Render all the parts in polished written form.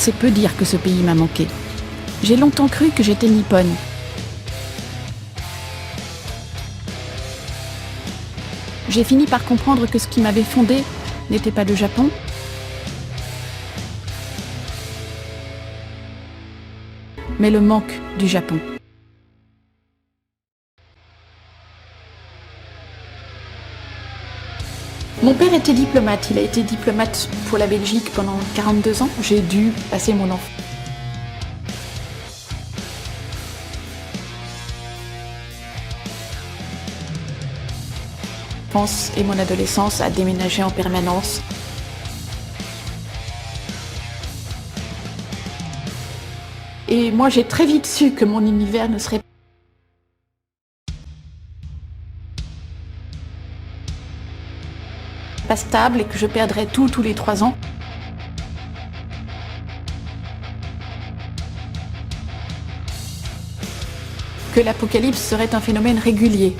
C'est peu dire que ce pays m'a manqué. J'ai longtemps cru que j'étais nippone. J'ai fini par comprendre que ce qui m'avait fondée n'était pas le Japon, mais le manque du Japon. Mon père était diplomate, il a été diplomate pour la Belgique pendant 42 ans. J'ai dû passer mon enfance et mon adolescence à déménager en permanence. Et moi j'ai très vite su que mon univers ne serait pas stable et que je perdrais tout tous les 3 ans. Que l'apocalypse serait un phénomène régulier.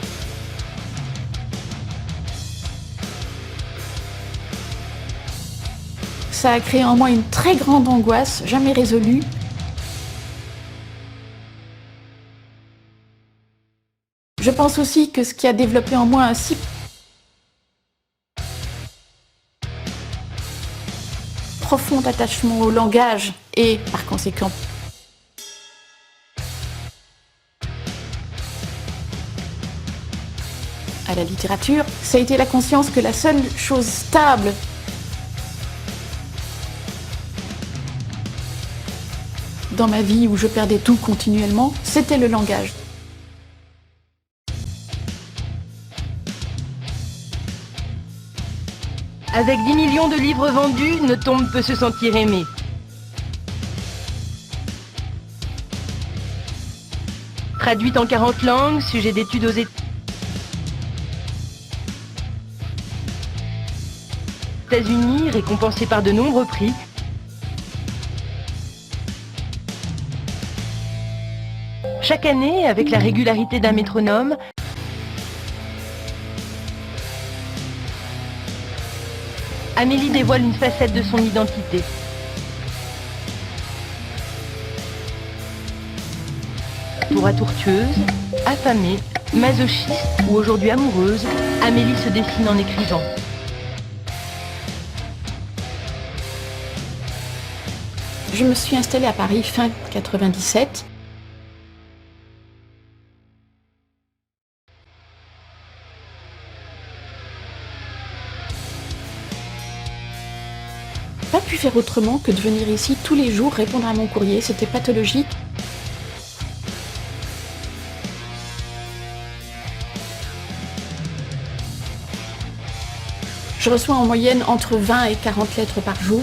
Ça a créé en moi une très grande angoisse, jamais résolue. Je pense aussi que ce qui a développé en moi un si profond attachement au langage et, par conséquent, à la littérature, ça a été la conscience que la seule chose stable dans ma vie où je perdais tout continuellement, c'était le langage. Avec 10 millions de livres vendus, Nothomb peut se sentir aimé. Traduite en 40 langues, sujet d'études aux États-Unis, récompensée par de nombreux prix. Chaque année, avec la régularité d'un métronome, Amélie dévoile une facette de son identité. Tour à tour tueuse, affamée, masochiste ou aujourd'hui amoureuse, Amélie se dessine en écrivant. Je me suis installée à Paris fin 97. Pas pu faire autrement que de venir ici tous les jours répondre à mon courrier, c'était pathologique. Je reçois en moyenne entre 20 et 40 lettres par jour.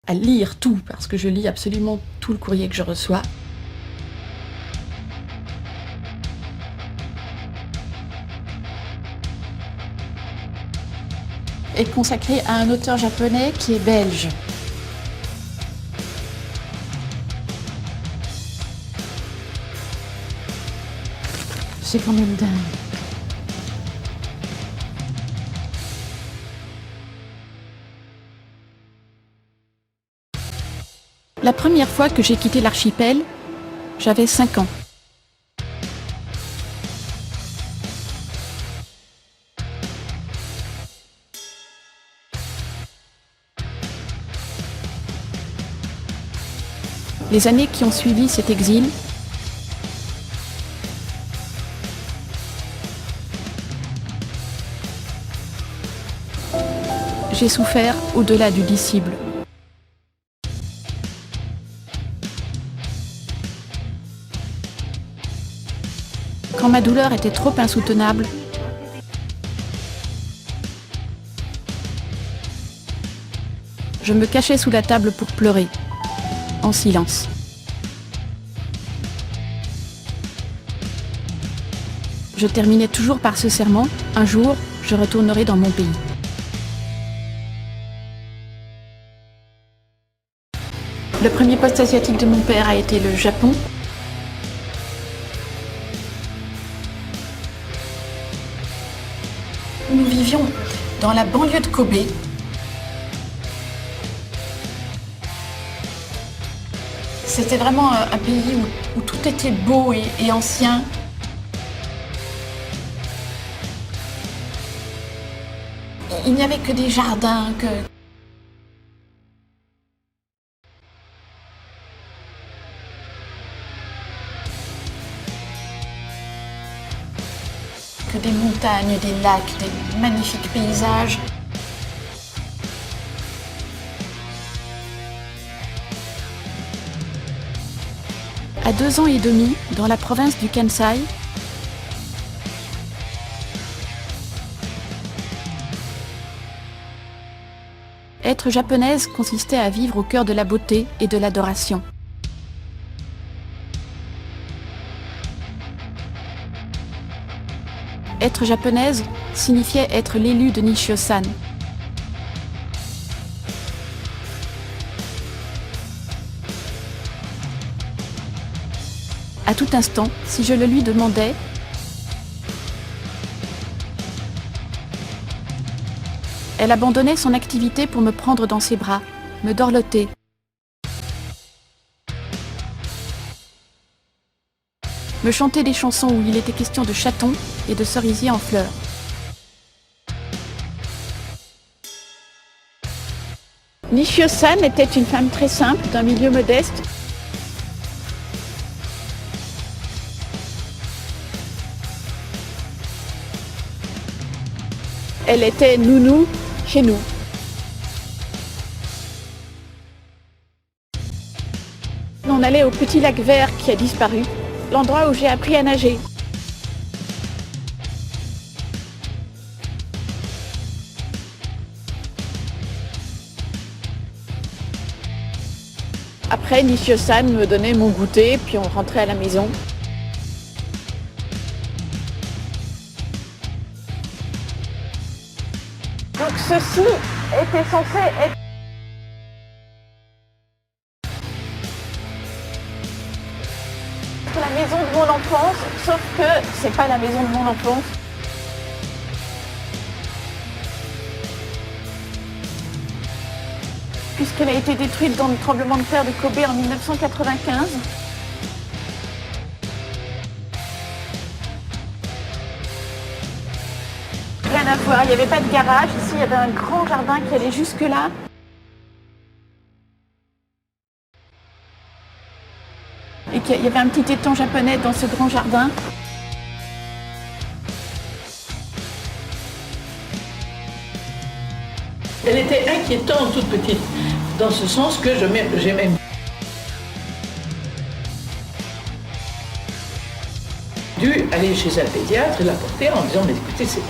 À lire tout, parce que je lis absolument tout le courrier que je reçois. Est consacré à un auteur japonais qui est belge. C'est quand même dingue. La première fois que j'ai quitté l'archipel, j'avais 5 ans. Les années qui ont suivi cet exil, j'ai souffert au-delà du disciple. Quand ma douleur était trop insoutenable, je me cachais sous la table pour pleurer, en silence. Je terminais toujours par ce serment, un jour, je retournerai dans mon pays. Le premier poste asiatique de mon père a été le Japon. vivions dans la banlieue de Kobe. C'était vraiment un pays où tout était beau et ancien. Il n'y avait que des jardins, que des montagnes, des lacs, des magnifiques paysages. À 2 ans et demi, dans la province du Kansai, être japonaise consistait à vivre au cœur de la beauté et de l'adoration. Être japonaise signifiait être l'élue de Nishio-san. À tout instant, si je le lui demandais, elle abandonnait son activité pour me prendre dans ses bras, me dorloter. Me chanter des chansons où il était question de chatons et de cerisiers en fleurs. Nishio-san était une femme très simple, d'un milieu modeste. Elle était nounou chez nous. On allait au petit lac vert qui a disparu, l'endroit où j'ai appris à nager. Après, Nishio-san me donnait mon goûter, puis on rentrait à la maison. Donc ceci était censé être la maison de mon enfance, sauf que c'est pas la maison de mon enfance. Puisqu'elle a été détruite dans le tremblement de terre de Kobe en 1995. Rien à voir, il n'y avait pas de garage. Ici, il y avait un grand jardin qui allait jusque là. Et qu'il y avait un petit étang japonais dans ce grand jardin. Elle était inquiétante toute petite, dans ce sens que j'ai même dû aller chez un pédiatre et la porter en disant mais écoutez, c'est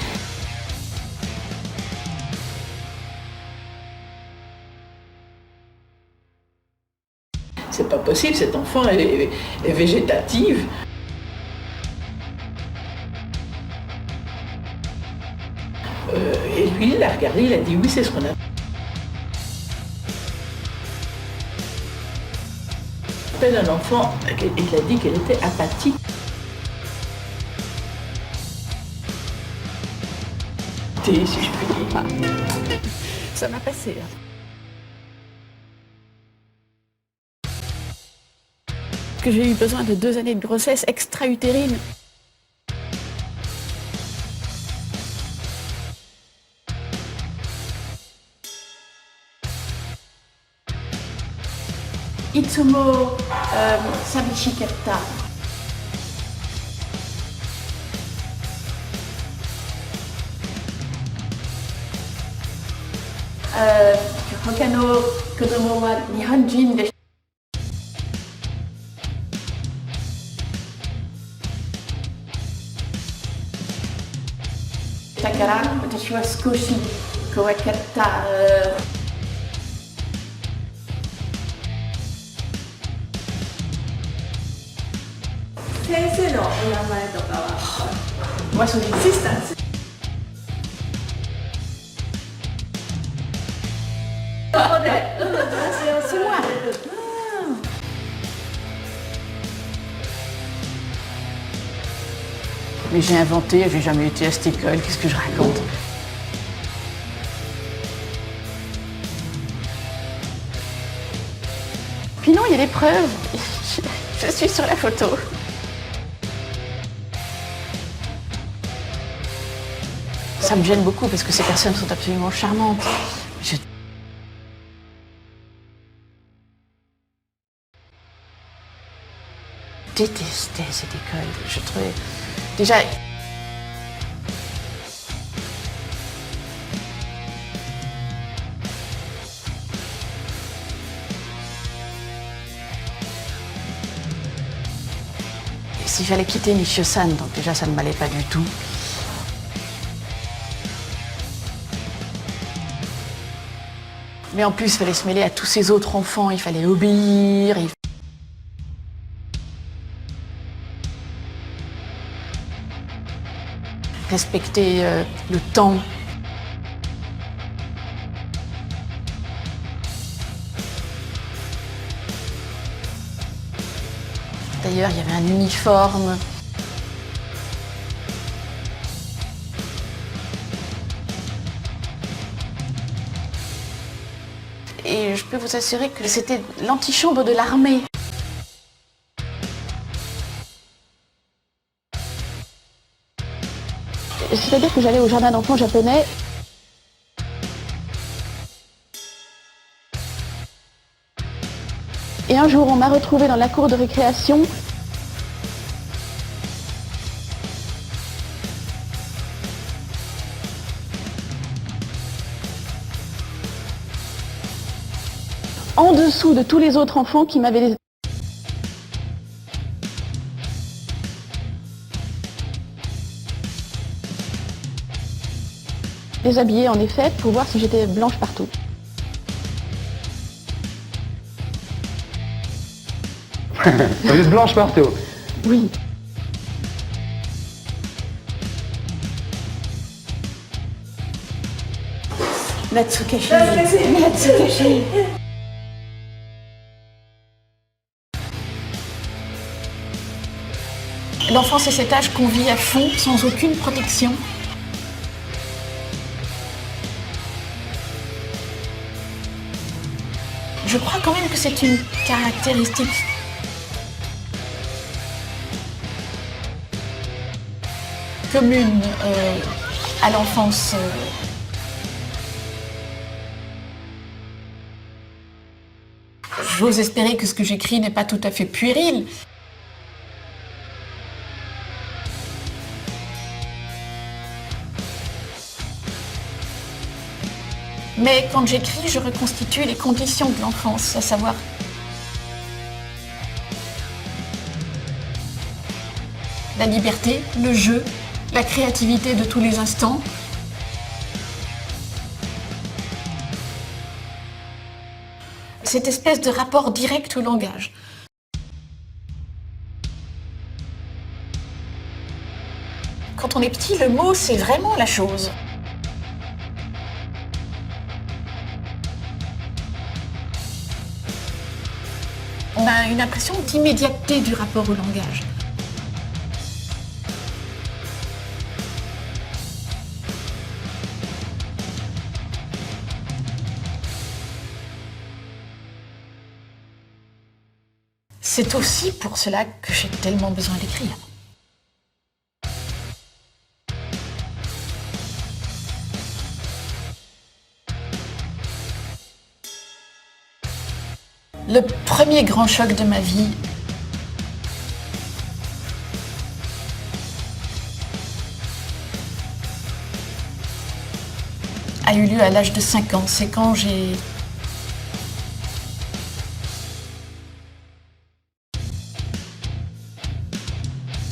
pas possible, cet enfant est végétative. Et lui, il a regardé, il a dit oui, c'est ce qu'on a. Appelle un enfant, il a dit qu'elle était apathique. Si je puis dire. Ça m'a passé. Que j'ai eu besoin de 2 années de grossesse extra-utérine. Itsumo Sabishiketta. Hokano kodomo wa Nihonjin de. Takara, watashi wa skoshi kowakatta. 先生のお名前とかは Moi, son existence. C'est moi. Mais j'ai inventé, j'ai jamais été à cette école, qu'est-ce que je raconte? Puis non, il y a des preuves. Je suis sur la photo. Ça me gêne beaucoup parce que ces personnes sont absolument charmantes. Je détestais cette école. Je trouvais... Déjà... S'il fallait quitter Nishio-san, donc déjà ça ne m'allait pas du tout. Mais en plus, il fallait se mêler à tous ces autres enfants, il fallait obéir. Respecter le temps. D'ailleurs, il y avait un uniforme. Et je peux vous assurer que c'était l'antichambre de l'armée. C'est-à-dire que j'allais au jardin d'enfants japonais. Et un jour, on m'a retrouvée dans la cour de récréation. En dessous de tous les autres enfants qui m'avaient... déshabillée en effet pour voir si j'étais blanche partout. Vous êtes blanche partout. Oui. Natsukashi. Natsukashi. L'enfance, c'est cet âge qu'on vit à fond, sans aucune protection. Je crois quand même que c'est une caractéristique commune à l'enfance. J'ose espérer que ce que j'écris n'est pas tout à fait puéril. Mais quand j'écris, je reconstitue les conditions de l'enfance, à savoir la liberté, le jeu, la créativité de tous les instants. Cette espèce de rapport direct au langage. Quand on est petit, le mot, c'est vraiment la chose. On a une impression d'immédiateté du rapport au langage. C'est aussi pour cela que j'ai tellement besoin d'écrire. Le premier grand choc de ma vie a eu lieu à l'âge de 5 ans. C'est quand j'ai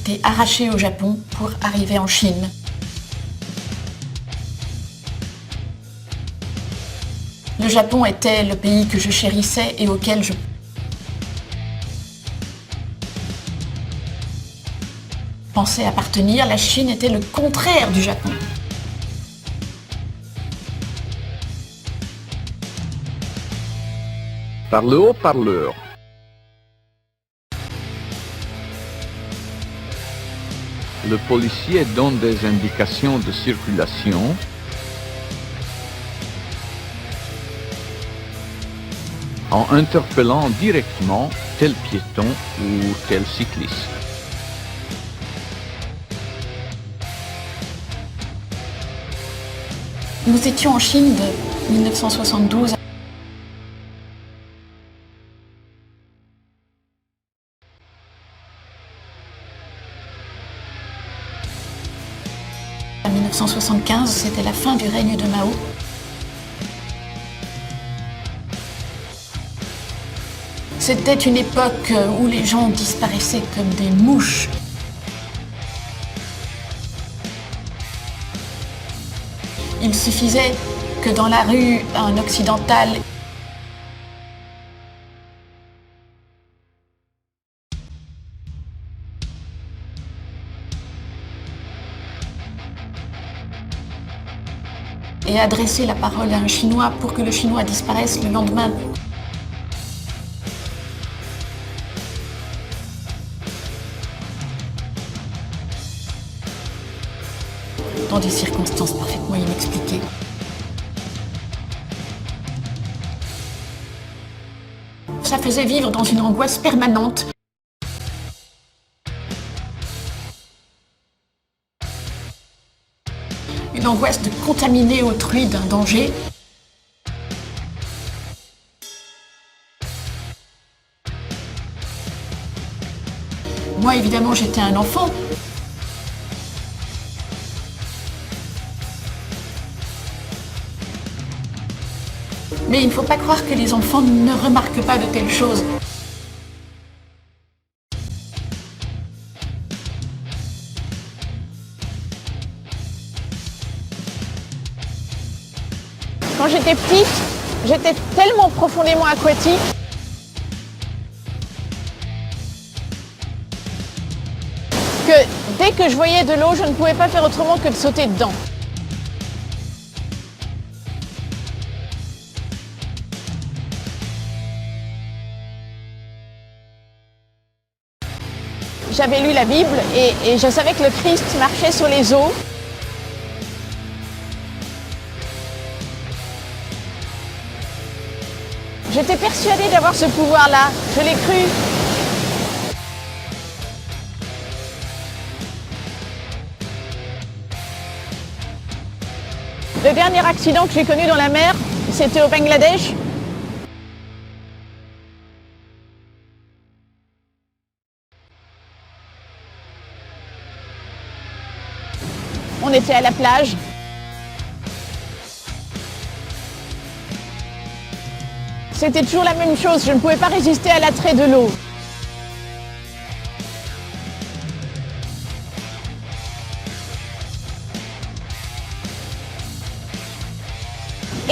été arrachée au Japon pour arriver en Chine. Le Japon était le pays que je chérissais et auquel je pensais appartenir. La Chine était le contraire du Japon. Par le haut-parleur. Le policier donne des indications de circulation. en interpellant directement tel piéton ou tel cycliste. Nous étions en Chine de 1972 à 1975, c'était la fin du règne de Mao. C'était une époque où les gens disparaissaient comme des mouches. Il suffisait que dans la rue, un occidental ait adressé la parole à un Chinois pour que le Chinois disparaisse le lendemain. Dans des circonstances parfaitement inexpliquées. Ça faisait vivre dans une angoisse permanente. Une angoisse de contaminer autrui d'un danger. Moi, évidemment, j'étais un enfant. Mais il ne faut pas croire que les enfants ne remarquent pas de telles choses. Quand j'étais petite, j'étais tellement profondément aquatique que dès que je voyais de l'eau, je ne pouvais pas faire autrement que de sauter dedans. J'avais lu la Bible et je savais que le Christ marchait sur les eaux. J'étais persuadée d'avoir ce pouvoir-là, je l'ai cru. Le dernier accident que j'ai connu dans la mer, c'était au Bangladesh. On était à la plage. C'était toujours la même chose, je ne pouvais pas résister à l'attrait de l'eau.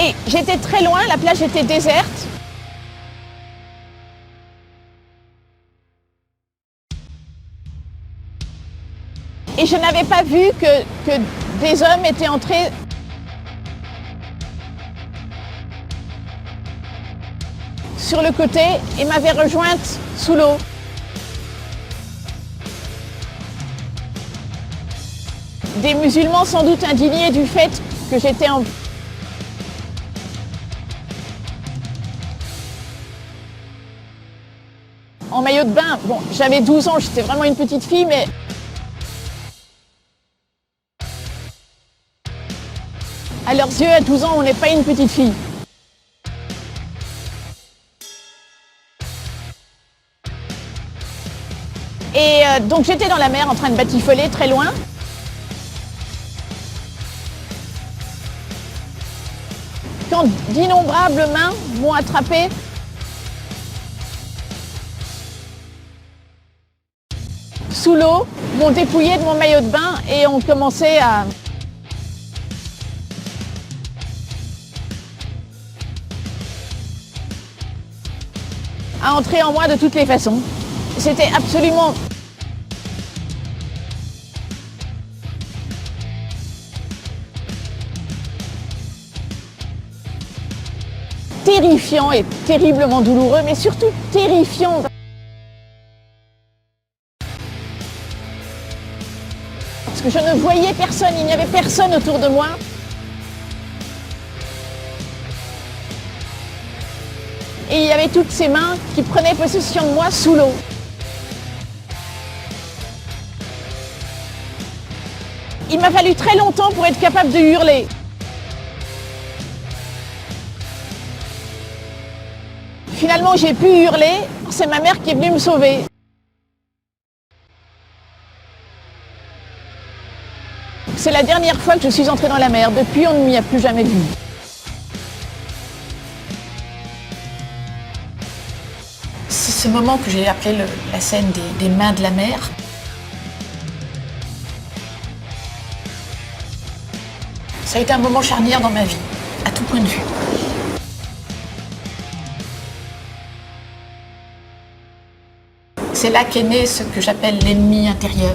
Et j'étais très loin, la plage était déserte. Et je n'avais pas vu que des hommes étaient entrés sur le côté et m'avaient rejointe sous l'eau. Des musulmans sans doute indignés du fait que j'étais en maillot de bain. Bon, j'avais 12 ans, j'étais vraiment une petite fille, mais à leurs yeux, à 12 ans, on n'est pas une petite fille. Et donc j'étais dans la mer en train de batifoler très loin. Quand d'innombrables mains m'ont attrapée. Sous l'eau, m'ont dépouillé de mon maillot de bain et ont commencé à entrer en moi de toutes les façons. C'était absolument terrifiant et terriblement douloureux, mais surtout terrifiant. Parce que je ne voyais personne, il n'y avait personne autour de moi. et il y avait toutes ces mains qui prenaient possession de moi sous l'eau. Il m'a fallu très longtemps pour être capable de hurler. Finalement, j'ai pu hurler, c'est ma mère qui est venue me sauver. C'est la dernière fois que je suis entrée dans la mer. Depuis, on ne m'y a plus jamais vue. C'est ce moment que j'ai appelé la scène des mains de la mer. Ça a été un moment charnière dans ma vie, à tout point de vue. C'est là qu'est né ce que j'appelle l'ennemi intérieur.